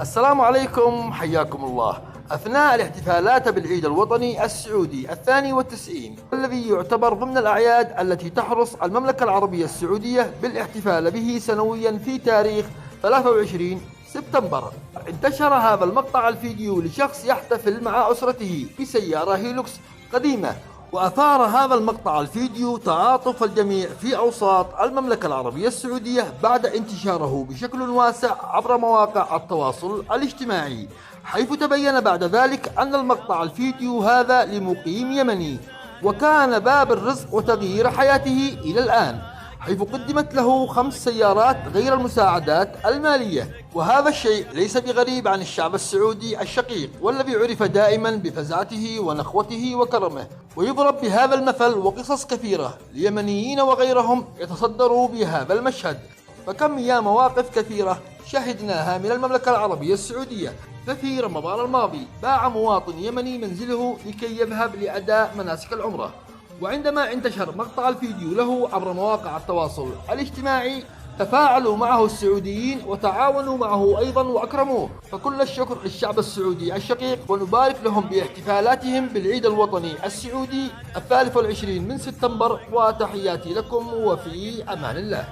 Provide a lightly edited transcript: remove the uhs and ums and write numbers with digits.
السلام عليكم، حياكم الله. أثناء الاحتفالات بالعيد الوطني السعودي 92 الذي يعتبر ضمن الأعياد التي تحرص المملكة العربية السعودية بالاحتفال به سنويا في تاريخ 23 سبتمبر، انتشر هذا المقطع الفيديو لشخص يحتفل مع أسرته بسيارة هيلوكس قديمة، وأثار هذا المقطع الفيديو تعاطف الجميع في أوساط المملكة العربية السعودية بعد انتشاره بشكل واسع عبر مواقع التواصل الاجتماعي، حيث تبين بعد ذلك أن المقطع الفيديو هذا لمقيم يمني، وكان باب الرزق وتغيير حياته إلى الآن، حيث قدمت له 5 سيارات غير المساعدات المالية. وهذا الشيء ليس بغريب عن الشعب السعودي الشقيق، والذي عرف دائما بفزعته ونخوته وكرمه، ويضرب بهذا المثل وقصص كثيرة ليمنيين وغيرهم يتصدروا بهذا المشهد. فكم يا مواقف كثيرة شهدناها من المملكة العربية السعودية. ففي رمضان الماضي باع مواطن يمني منزله لكي يذهب لأداء مناسك العمرة، وعندما انتشر مقطع الفيديو له عبر مواقع التواصل الاجتماعي تفاعلوا معه السعوديين وتعاونوا معه أيضا وأكرموه، فكل الشكر للشعب السعودي الشقيق، ونبارك لهم باحتفالاتهم بالعيد الوطني السعودي 23 من سبتمبر، وتحياتي لكم وفي أمان الله.